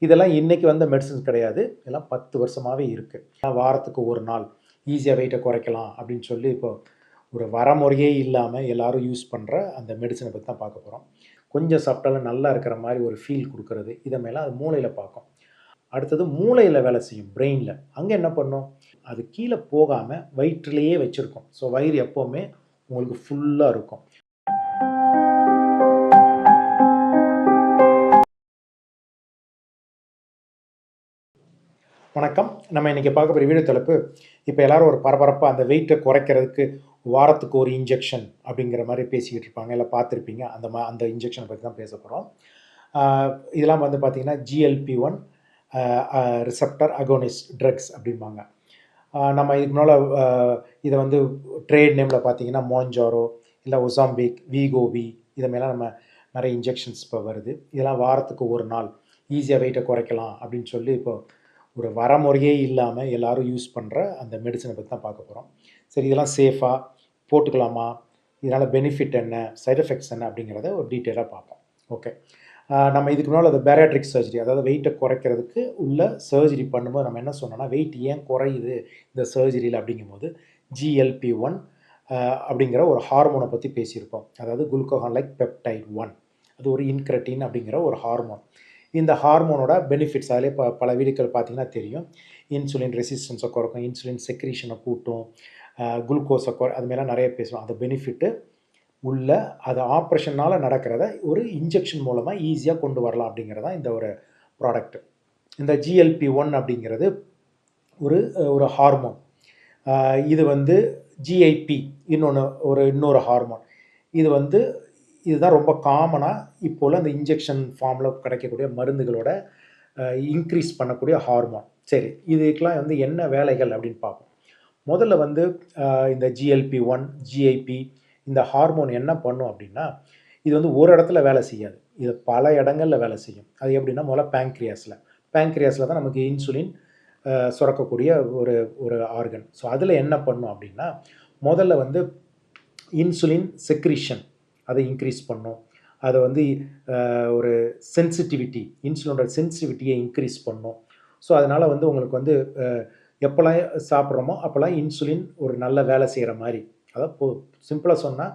இதெல்லாம் இன்றைக்கி வந்த மெடிசன்ஸ் கிடையாது. இதெல்லாம் 10 வருஷமாகவே இருக்குது. வாரத்துக்கு ஒரு நாள் ஈஸியாக வெயிட்டை குறைக்கலாம் அப்படின்னு சொல்லி இப்போ ஒரு வரமுறையே இல்லாமல் எல்லாரும் யூஸ் பண்ணுற அந்த மெடிசனை பற்றி தான் பார்க்க போகிறோம். கொஞ்சம் சாப்பிட்டாலும் நல்லா இருக்கிற மாதிரி ஒரு ஃபீல் கொடுக்கறது, இதை மேலே அது மூளையில் பார்க்கும். அடுத்தது மூளையில் வேலை செய்யும், பிரெயினில். அங்கே என்ன பண்ணும், அது கீழே போகாமல் வயிற்றுலேயே வச்சுருக்கும். ஸோ வயிறு எப்போவுமே உங்களுக்கு ஃபுல்லாக இருக்கும். வணக்கம். நம்ம இன்றைக்கி பார்க்க போகிற வீடியோ தலைப்பு, இப்போ எல்லோரும் ஒரு பரபரப்பாக அந்த வெயிட்டை குறைக்கிறதுக்கு வாரத்துக்கு ஒரு இன்ஜெக்ஷன் அப்படிங்கிற மாதிரி பேசிக்கிட்டு இருப்பாங்க, இல்லை பார்த்துருப்பீங்க. அந்த இன்ஜெக்ஷனை பற்றி தான் பேச போகிறோம். இதெல்லாம் வந்து பார்த்திங்கன்னா GLP-1 ரிசெப்டர் அகோனிஸ்ட் ட்ரக்ஸ் அப்படிம்பாங்க. நம்ம இதுக்கு முன்னால் இதை வந்து ட்ரேட் நேமில் பார்த்திங்கன்னா மோன்ஜாரோ, இல்லை ஒசாம்பிக், வீகோவி, இதை மேலே நம்ம நிறைய இன்ஜெக்ஷன்ஸ் இப்போ வருது. இதெல்லாம் வாரத்துக்கு ஒரு நாள் ஈஸியாக வெயிட்டை குறைக்கலாம் அப்படின்னு சொல்லி இப்போ ஒரு வரமுறையே இல்லாமல் எல்லோரும் யூஸ் பண்ணுற அந்த மெடிசனை பற்றி தான் பார்க்க போகிறோம். சரி, இதெல்லாம் சேஃபாக போட்டுக்கலாமா, இதனால் பெனிஃபிட் என்ன, சைட் எஃபெக்ட்ஸ் என்ன அப்படிங்கிறத ஒரு டீட்டெயிலாக பார்ப்போம். ஓகே, நம்ம இதுக்கு முன்னால் அந்த பேரியாட்ரிக் சர்ஜரி, அதாவது வெயிட்டை குறைக்கிறதுக்கு உள்ள சர்ஜரி பண்ணும்போது நம்ம என்ன சொன்னோம்னா, வெயிட் ஏன் குறையுது இந்த சர்ஜரியில் அப்படிங்கும்போது GLP-1 அப்படிங்கிற ஒரு ஹார்மோனை பற்றி பேசியிருப்போம். அதாவது குளுக்கோகான் லைக் பெப்டைட் 1, அது ஒரு இன்க்ரெட்டின் அப்படிங்கிற ஒரு ஹார்மோன். இந்த ஹார்மோனோட பெனிஃபிட்ஸ் அதிலே பல வீடியோக்கள் பார்த்திங்கன்னா தெரியும். இன்சுலின் ரெசிஸ்டன்ஸை குறைக்கும், இன்சுலின் செக்ரீஷனை கூட்டும், குளுக்கோஸை அதுமாரிலாம் நிறைய பேசுவோம். அந்த பெனிஃபிட்டு உள்ள அது ஆப்ரேஷனால் நடக்கிறத ஒரு இன்ஜெக்ஷன் மூலமாக ஈஸியாக கொண்டு வரலாம் அப்படிங்கிறதான் இந்த ஒரு ப்ராடக்ட்டு. இந்த GLP-1 அப்படிங்கிறது ஒரு ஹார்மோன். இது வந்து GIP இன்னொரு ஹார்மோன். இதுதான் ரொம்ப காமனாக இப்போது அந்த இன்ஜெக்ஷன் ஃபார்மில் கிடைக்கக்கூடிய மருந்துகளோட இன்க்ரீஸ் பண்ணக்கூடிய ஹார்மோன். சரி, இதுக்கெலாம் வந்து என்ன வேலைகள் அப்படின்னு பார்ப்போம். முதல்ல வந்து இந்த GLP-1 GIP இந்த ஹார்மோன் என்ன பண்ணும் அப்படின்னா, இது வந்து ஒரு இடத்துல வேலை செய்யாது, இது பல இடங்களில் வேலை செய்யும். அது எப்படின்னா, முதல்ல பேங்க்ரியாஸில் தான் நமக்கு இன்சுலின் சுரக்கக்கூடிய ஒரு ஆர்கன். ஸோ அதில் என்ன பண்ணும் அப்படின்னா, முதல்ல வந்து இன்சுலின் செக்ரீஷன் அதை இன்க்ரீஸ் பண்ணும். அதை வந்து ஒரு சென்சிட்டிவிட்டி, இன்சுலினோட சென்சிட்டிவிட்டியை இன்க்ரீஸ் பண்ணும். ஸோ அதனால் வந்து உங்களுக்கு வந்து எப்போல்லாம் சாப்பிட்றோமோ அப்போல்லாம் இன்சுலின் ஒரு நல்ல வேலை செய்கிற மாதிரி, அதாவது சிம்பிளாக சொன்னால்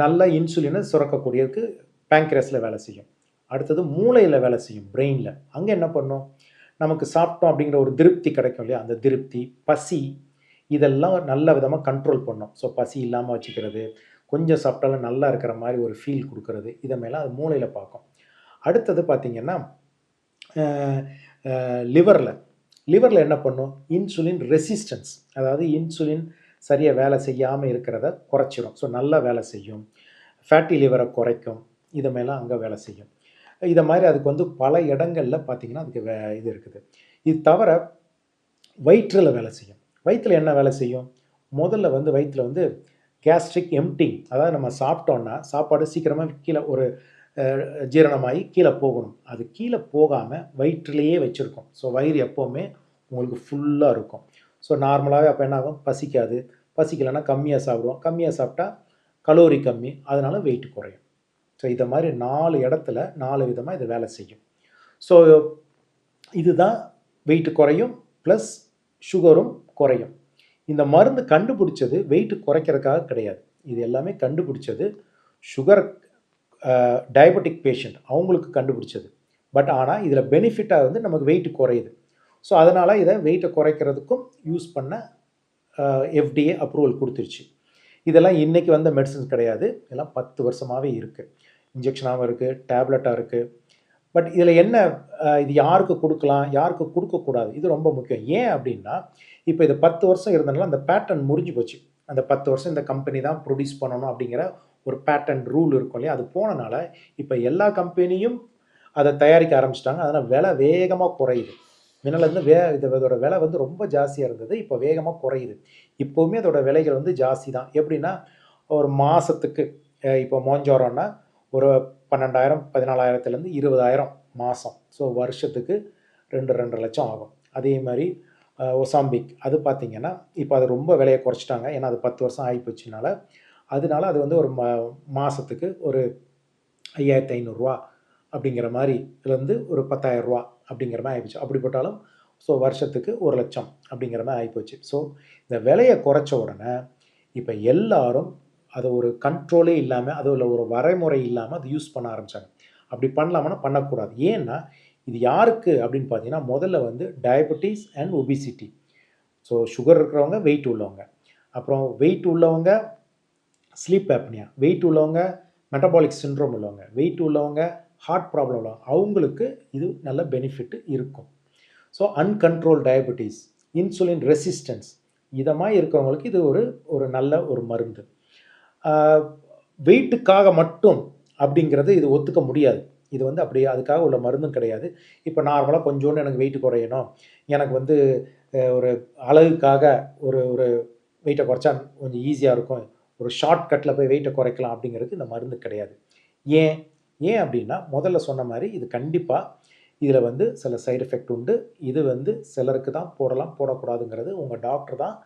நல்ல இன்சுலினை சுரக்கக்கூடியதுக்கு பேங்க்ரியாஸில் வேலை செய்யும். அடுத்தது மூளையில் வேலை செய்யும், பிரெயினில். அங்கே என்ன பண்ணும், நமக்கு சாப்பிட்டோம் அப்படிங்கிற ஒரு திருப்தி கிடைக்கும் இல்லையா, அந்த திருப்தி, பசி, இதெல்லாம் நல்ல விதமாக கண்ட்ரோல் பண்ணும். ஸோ பசி இல்லாமல் வச்சுக்கிறது, கொஞ்சம் சாப்பிட்டாலும் நல்லா இருக்கிற மாதிரி ஒரு ஃபீல் கொடுக்கறது, இதை மேலே அது மூளையில் பார்க்கும். அடுத்தது பார்த்திங்கன்னா லிவரில் என்ன பண்ணும், இன்சுலின் ரெசிஸ்டன்ஸ், அதாவது இன்சுலின் சரியாக வேலை செய்யாமல் இருக்கிறத குறைச்சிரும். ஸோ நல்லா வேலை செய்யும். ஃபேட்டி லிவரை குறைக்கும், இதை மேலே அங்கே வேலை செய்யும். இதை மாதிரி அதுக்கு வந்து பல இடங்களில் பார்த்திங்கன்னா அதுக்கு இது இருக்குது. இது தவிர வயிற்றில் வேலை செய்யும். வயிற்றில் என்ன வேலை செய்யும், முதல்ல வந்து வயிற்றில் வந்து கேஸ்ட்ரிக் எம்டிங், அதாவது நம்ம சாப்பிட்டோன்னா சாப்பாடு சீக்கிரமாக கீழே ஒரு ஜீரணமாகி கீழே போகணும். அது கீழே போகாமல் வயிற்றுலேயே வச்சுருக்கோம். ஸோ வயிறு எப்போவுமே உங்களுக்கு ஃபுல்லாக இருக்கும். ஸோ நார்மலாகவே அப்போ என்ன ஆகும், பசிக்கலைன்னா கம்மியாக சாப்பிடுவோம். கம்மியாக சாப்பிட்டா கலோரி கம்மி, அதனால் வெயிட் குறையும். ஸோ இதை மாதிரி 4 இடத்துல 4 விதமாக இது வேலை செய்யும். ஸோ இதுதான் வெயிட் குறையும் ப்ளஸ் சுகரும் குறையும். இந்த மருந்து கண்டுபிடிச்சது வெயிட் குறைக்கிறதுக்காக கிடையாது. இது எல்லாமே கண்டுபிடிச்சது சுகர் டயபெட்டிக் பேஷண்ட் அவங்களுக்கு கண்டுபிடிச்சது. பட் ஆனால் இதில் பெனிஃபிட்டாக வந்து நமக்கு வெயிட் குறையுது. ஸோ அதனால் இதை வெயிட்டை குறைக்கிறதுக்கும் யூஸ் பண்ண FDA அப்ரூவல் கொடுத்துருச்சு. இதெல்லாம் இன்றைக்கி வந்த மெடிசன்ஸ் கிடையாது, இதெல்லாம் 10 வருஷமாகவே இருக்குது. இன்ஜெக்ஷனாகவும் இருக்குது, டேப்லெட்டாக இருக்குது. பட் இதில் என்ன, இது யாருக்கு கொடுக்கலாம், யாருக்கு கொடுக்கக்கூடாது, இது ரொம்ப முக்கியம். ஏன் அப்படின்னா, இப்போ இது 10 வருஷம் இருந்தனால அந்த பேட்டர்ன் முறிஞ்சு போச்சு. அந்த 10 வருஷம் இந்த கம்பெனி தான் ப்ரொடியூஸ் பண்ணணும் அப்படிங்கிற ஒரு பேட்டர்ன் ரூல் இருக்கும் இல்லையா, அது போனனால இப்போ எல்லா கம்பெனியும் அதை தயாரிக்க ஆரம்பிச்சிட்டாங்க. அதனால் விலை வேகமாக குறையுது. முன்னாலேருந்து இதோட விலை வந்து ரொம்ப ஜாஸ்தியாக இருந்தது, இப்போ வேகமாக குறையுது. இப்போவுமே அதோட விலைகள் வந்து ஜாஸ்தி தான். எப்படின்னா, ஒரு மாதத்துக்கு இப்போ மோன்ஜாரோன்னா ஒரு 12,000 14,000 20,000 மாதம். ஸோ வருஷத்துக்கு 2.5 லட்சம் ஆகும். அதே மாதிரி ஒசாம்பிக் அது பார்த்திங்கன்னா இப்போ அது ரொம்ப விலையை குறைச்சிட்டாங்க. ஏன்னா அது 10 வருஷம் ஆகிப்போச்சுனால, அதனால அது வந்து ஒரு மாதத்துக்கு ஒரு 5,500 அப்படிங்கிற மாதிரி இதுலேருந்து ஒரு 10,000 அப்படிங்கிற மாதிரி ஆகிப்போச்சு. அப்படி போட்டாலும் ஸோ வருஷத்துக்கு 1,00,000 அப்படிங்கிற மாதிரி ஆகிப்போச்சு. ஸோ இந்த விலையை குறைச்ச உடனே இப்போ எல்லாரும் அதை ஒரு கண்ட்ரோலே இல்லாமல், அதில் ஒரு வரைமுறை இல்லாமல் அதை யூஸ் பண்ண ஆரம்பித்தாங்க. அப்படி பண்ணலாமான்னா பண்ணக்கூடாது. ஏன்னா இது யாருக்கு அப்படின்னு பார்த்தீங்கன்னா, முதல்ல வந்து diabetes and obesity. So sugar இருக்கிறவங்க, வெயிட் உள்ளவங்க. அப்புறம் வெயிட் உள்ளவங்க ஸ்லீப் ஆப்னியா, வெயிட் உள்ளவங்க மெட்டபாலிக் சிண்ட்ரோம் உள்ளவங்க, வெயிட் உள்ளவங்க ஹார்ட் ப்ராப்ளம் உள்ளவங்க, அவங்களுக்கு இது நல்ல பெனிஃபிட் இருக்கும். ஸோ அன்கண்ட்ரோல் டயபெட்டிஸ், இன்சுலின் ரெசிஸ்டன்ஸ் இதை மாதிரி இருக்கிறவங்களுக்கு இது ஒரு நல்ல ஒரு மருந்து. வெயிட்டுக்காக மட்டும் அப்படிங்கிறது இது ஒத்துக்க முடியாது. இது வந்து அப்படி அதுக்காக உள்ள மருந்தும் கிடையாது. இப்போ நார்மலாக கொஞ்சோண்டு எனக்கு வெயிட் குறையணும், எனக்கு வந்து ஒரு அழகுக்காக ஒரு ஒரு வெயிட்டை குறைச்சா கொஞ்சம் ஈஸியாக இருக்கும், ஒரு ஷார்ட்கட்டில் போய் வெயிட்டை குறைக்கலாம் அப்படிங்கிறது இந்த மருந்து கிடையாது. ஏன் ஏன் அப்படின்னா முதல்ல சொன்ன மாதிரி இது கண்டிப்பாக இதில் வந்து சில சைடு எஃபெக்ட் உண்டு. இது வந்து சிலருக்கு தான் போடலாம், போடக்கூடாதுங்கிறது உங்கள் டாக்டர் தான்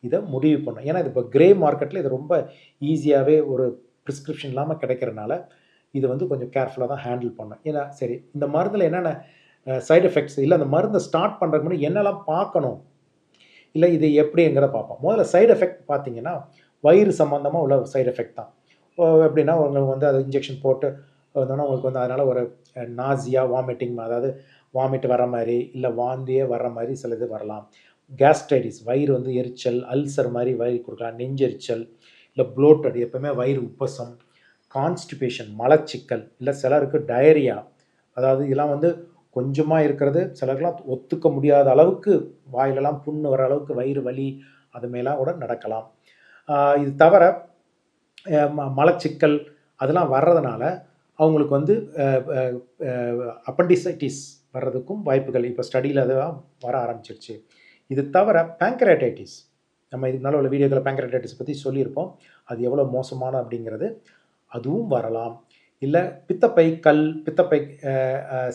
இதை முடிவு பண்ணும். ஏன்னா இது இப்போ கிரே மார்க்கெட்டில் இது ரொம்ப ஈஸியாகவே ஒரு ப்ரிஸ்கிரிப்ஷன் இல்லாமல் கிடைக்கிறனால இது வந்து கொஞ்சம் கேர்ஃபுல்லாக தான் ஹேண்டில் பண்ணும். ஏன்னா சரி இந்த மருந்தில் என்னென்ன சைடு எஃபெக்ட்ஸ் இல்லை, அந்த மருந்தை ஸ்டார்ட் பண்ணுறதுக்கு முன்னாடி என்னெல்லாம் பார்க்கணும், இல்லை இது எப்படிங்கிறத பார்ப்போம். முதல்ல சைடு எஃபெக்ட் பார்த்தீங்கன்னா வயிறு சம்மந்தமாக உள்ள சைடு எஃபெக்ட் தான். எப்படின்னா உங்களுக்கு வந்து அது இன்ஜெக்ஷன் போட்டு வந்தோன்னா உங்களுக்கு வந்து அதனால் ஒரு நாசியா, வாமிட்டிங், அதாவது வாமிட் வர மாதிரி இல்லை வாந்தியே வர்ற மாதிரி சில இது வரலாம். கேஸ்ட்ரைட்டிஸ், வயிறு வந்து எரிச்சல், அல்சர் மாதிரி வயிறு கொடுக்கலாம், நெஞ்செரிச்சல், இல்லை ப்ளோட்டட் எப்போவுமே வயிறு உப்பசம், கான்ஸ்டிபேஷன் மலச்சிக்கல், இல்லை சிலருக்கு டயரியா, அதாவது இதெல்லாம் வந்து கொஞ்சமாக இருக்கிறது சிலருக்கெல்லாம் ஒத்துக்க முடியாத அளவுக்கு வாயிலெல்லாம் புண்ணு வர அளவுக்கு வயிறு வலி அது மேலாம் கூட நடக்கலாம். இது தவிர மலச்சிக்கல் அதெல்லாம் வர்றதுனால அவங்களுக்கு வந்து அப்பண்டிசைட்டிஸ் வர்றதுக்கும் வாய்ப்புகள் இப்போ ஸ்டடியில் அதெல்லாம் வர ஆரம்பிச்சிருச்சு. இது தவிர பேங்க்ரைடைட்டிஸ், நம்ம இதுக்கு மேலே உள்ள வீடியோக்களை பேங்க்ரைடைட்டிஸ் பற்றி சொல்லியிருப்போம், அது எவ்வளோ மோசமான அப்படிங்கிறது, அதுவும் வரலாம். இல்லை பித்தப்பை பித்தப்பை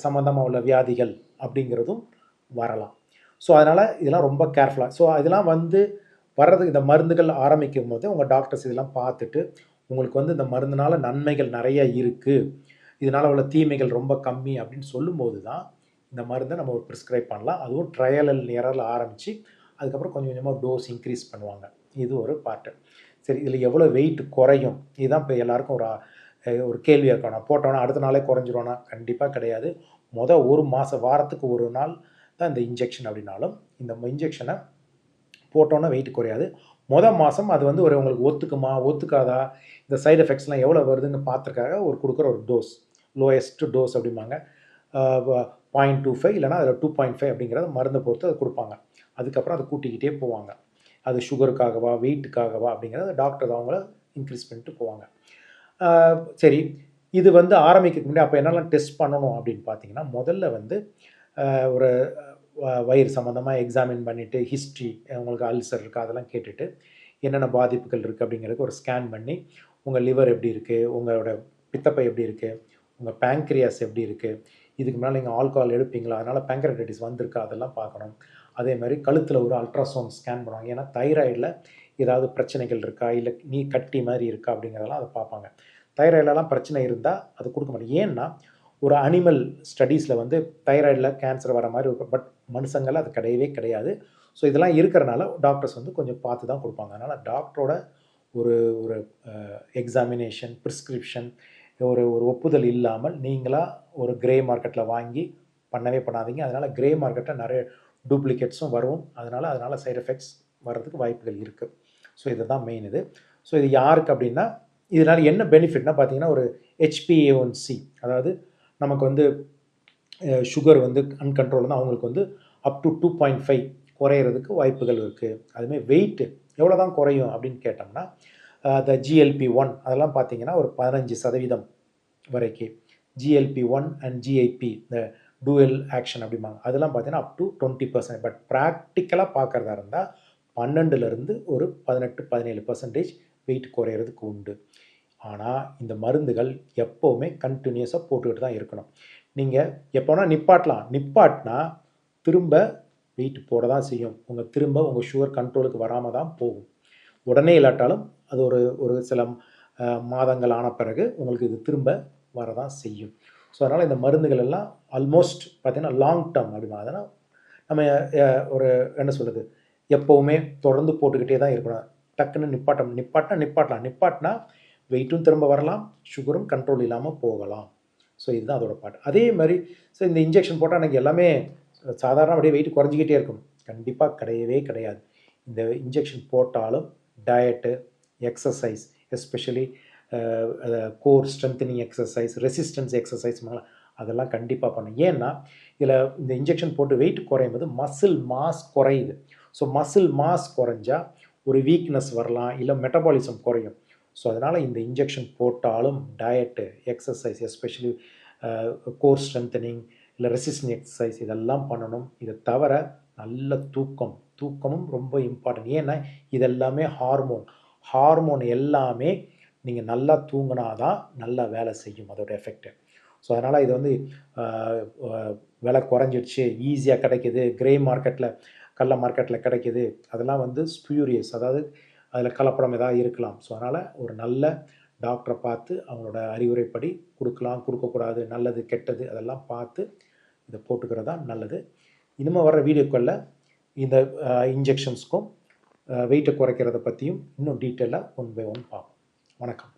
சம்மந்தமாக உள்ள வியாதிகள் அப்படிங்கிறதும் வரலாம். ஸோ அதனால் இதெல்லாம் ரொம்ப கேர்ஃபுல்லாக, ஸோ இதெல்லாம் வந்து வர்றதுக்கு இந்த மருந்துகள் ஆரம்பிக்கும் போது உங்கள் டாக்டர்ஸ் இதெல்லாம் பார்த்துட்டு உங்களுக்கு வந்து இந்த மருந்துனால நன்மைகள் நிறைய இருக்குது, இதனால் உள்ள தீமைகள் ரொம்ப கம்மி அப்படின்னு சொல்லும்போது தான் இந்த மருந்தை நம்ம ஒரு ப்ரிஸ்கிரைப் பண்ணலாம். அதுவும் ட்ரையல் அண்ட் எரரில் ஆரம்பித்து அதுக்கப்புறம் கொஞ்சம் கொஞ்சமாக டோஸ் இன்க்ரீஸ் பண்ணுவாங்க. இது ஒரு பார்ட்டு. சரி, இதில் எவ்வளோ வெயிட் குறையும், இதுதான் இப்போ எல்லாருக்கும் ஒரு கேள்வியாக இருக்கும். நான் போட்டோன்னா அடுத்த நாளே குறைஞ்சிருவோன்னா கண்டிப்பாக கிடையாது. ஒரு மாதம் வாரத்துக்கு ஒரு நாள் தான் இந்த இன்ஜெக்ஷன் அப்படின்னாலும் இந்த இன்ஜெக்ஷனை போட்டோன்னா வெயிட் குறையாது. மாதம் அது வந்து உங்களுக்கு ஒத்துக்குமா ஒத்துக்காதா, இந்த சைடு எஃபெக்ட்ஸ்லாம் எவ்வளோ வருதுன்னு பார்த்துருக்காக கொடுக்குற ஒரு டோஸ், லோயஸ்ட் டோஸ் அப்படிம்பாங்க. 0.25 இல்லைனா அதில் 2.5 அப்படிங்கிறத மருந்தை பொறுத்து அதை கொடுப்பாங்க. அதுக்கப்புறம் அதை கூட்டிக்கிட்டே போவாங்க. அது சுகருக்காகவா வெயிட்டுக்காகவா அப்படிங்கிறத டாக்டர் அவங்கள இன்க்ரீஸ் பண்ணிட்டு போவாங்க. சரி, இது வந்து ஆரம்பிக்கிறதுக்கு முன்னாடி அப்போ என்னெல்லாம் டெஸ்ட் பண்ணணும் அப்படின்னு பார்த்தீங்கன்னா, முதல்ல வந்து ஒரு வயிறு சம்மந்தமாக எக்ஸாமின் பண்ணிவிட்டு ஹிஸ்ட்ரி, உங்களுக்கு அல்சர் இருக்கா அதெல்லாம் கேட்டுட்டு என்னென்ன பாதிப்புகள் இருக்குது அப்படிங்கிறதுக்கு ஒரு ஸ்கேன் பண்ணி உங்கள் லிவர் எப்படி இருக்குது, உங்களோட பித்தப்பை எப்படி இருக்குது, உங்கள் பேங்க்ரியாஸ் எப்படி இருக்குது, இதுக்கு மேலே நீங்கள் ஆல்கஹால் எடுப்பீங்களா, அதனால் பேங்க்ரைட்டிஸ் வந்திருக்கா அதெல்லாம் பார்க்கணும். அதே மாதிரி கழுத்தில் ஒரு அல்ட்ராசவுண்ட் ஸ்கேன் பண்ணுவாங்க. ஏன்னா தைராய்டில் ஏதாவது பிரச்சனைகள் இருக்கா, இல்லை நீ கட்டி மாதிரி இருக்கா அப்படிங்கிறதெல்லாம் அதை பார்ப்பாங்க. தைராய்டெலாம் பிரச்சனை இருந்தால் அது கொடுக்க மாட்டேன். ஏன்னா ஒரு அனிமல் ஸ்டடீஸில் வந்து தைராய்டில் கேன்சர் வர மாதிரி இருக்கும், பட் மனுஷங்களில் அது கிடையவே கிடையாது. ஸோ இதெல்லாம் இருக்கிறனால டாக்டர்ஸ் வந்து கொஞ்சம் பார்த்து தான் கொடுப்பாங்க. அதனால் டாக்டரோட ஒரு ஒரு எக்ஸாமினேஷன், ப்ரிஸ்கிரிப்ஷன், ஒரு ஒப்புதல் இல்லாமல் நீங்களாக ஒரு கிரே மார்க்கெட்டில் வாங்கி பண்ணவே பண்ணாதீங்க. அதனால் கிரே மார்க்கெட்டில் நிறைய டூப்ளிகேட்ஸும் வரும். அதனால் சைடு எஃபெக்ட்ஸ் வர்றதுக்கு வாய்ப்புகள் இருக்குது. ஸோ இதுதான் மெயின் இது. ஸோ இது யாருக்கு அப்படின்னா, இதனால் என்ன பெனிஃபிட்னா பார்த்தீங்கன்னா, ஒரு HbA1c, அதாவது நமக்கு வந்து சுகர் வந்து அன்கண்ட்ரோல் தான், அவங்களுக்கு வந்து அப் டு 2.5 குறையிறதுக்கு வாய்ப்புகள் இருக்குது. அதுமாதிரி வெயிட்டு எவ்வளோ தான் குறையும் அப்படின்னு கேட்டோம்னா, இந்த GLP-1 அதெல்லாம் பார்த்தீங்கன்னா ஒரு 15% வரைக்கும். GLP-1 அண்ட் GIP, இந்த டூயல் ஆக்ஷன் அப்படிம்பாங்க, அதெல்லாம் பார்த்தீங்கன்னா அப் டு 20%. பட் ப்ராக்டிக்கலாக பார்க்குறதா இருந்தால் 12லேருந்து ஒரு 18-17% வெயிட் குறையிறதுக்கு உண்டு. ஆனால் இந்த மருந்துகள் எப்போவுமே கண்டினியூஸாக போட்டுக்கிட்டு தான் இருக்கணும். நீங்கள் எப்போனா நிப்பாட்டினா திரும்ப வெயிட் போட தான் செய்யும். திரும்ப உங்கள் சுகர் கண்ட்ரோலுக்கு வராமல் தான் போகும். உடனே இல்லாட்டாலும் அது ஒரு சில மாதங்கள் ஆன பிறகு உங்களுக்கு இது திரும்ப வரதான் செய்யும். ஸோ அதனால் இந்த மருந்துகள் எல்லாம் ஆல்மோஸ்ட் பார்த்தீங்கன்னா லாங் டேர்ம் அப்படிமா அதனால் நம்ம ஒரு என்ன சொல்கிறது எப்போவுமே தொடர்ந்து போட்டுக்கிட்டே தான் இருக்கணும். டக்குன்னு நிப்பாட்டினா வெயிட்டும் திரும்ப வரலாம், சுகரும் கண்ட்ரோல் இல்லாமல் போகலாம். ஸோ இதுதான் அதோட பார்ட். அதே மாதிரி ஸோ இந்த இன்ஜெக்ஷன் போட்டால் எனக்கு எல்லாமே சாதாரண அப்படியே வெயிட் குறைஞ்சிக்கிட்டே இருக்கும். கண்டிப்பாக கிடையவே கிடையாது. இந்த இன்ஜெக்ஷன் போட்டாலும் diet, exercise, especially core strengthening exercise, resistance exercise அதெல்லாம் கண்டிப்பாக பண்ணணும். ஏன்னா இதில் இந்த இன்ஜெக்ஷன் போட்டு வெயிட் குறையும் போது மசில் மாஸ் குறையுது. ஸோ மசில் மாஸ் குறைஞ்சா ஒரு வீக்னஸ் வரலாம், இல்லை மெட்டபாலிசம் குறையும். ஸோ அதனால் இந்த இன்ஜெக்ஷன் போட்டாலும் diet, exercise, especially core strengthening இல்லை ரெசிஸ்டன்ட் எக்ஸசைஸ் இதெல்லாம் பண்ணணும். இதை தவிர நல்ல தூக்கமும் ரொம்ப இம்பார்ட்டன்ட். ஏன்னா இதெல்லாமே ஹார்மோன் எல்லாமே நீங்கள் நல்லா தூங்கினா தான் நல்லா வேலை செய்யும் அதோட எஃபெக்ட்டு. ஸோ அதனால் இது வந்து விலை குறைஞ்சிடுச்சு, ஈஸியாக கிடைக்கிது, கிரே மார்க்கெட்டில் கள்ள மார்க்கெட்டில் கிடைக்கிது, அதெல்லாம் வந்து ஸ்பியூரியஸ், அதாவது அதில் கலப்படம் ஏதாவது இருக்கலாம். ஸோ அதனால் ஒரு நல்ல டாக்டரை பார்த்து அவங்களோட அறிவுரைப்படி கொடுக்கலாம், கொடுக்கக்கூடாது, நல்லது கெட்டது அதெல்லாம் பார்த்து இதை போட்டுக்கிறது தான் நல்லது. இனிமேல் வர்ற வீடியோக்களில் இந்த இன்ஜெக்ஷன்ஸ்க்கும் வெயிட்டை குறைக்கிறத பற்றியும் இன்னும் டீட்டெயிலாக ஒன் பை ஒன் பார்ப்போம். வணக்கம்.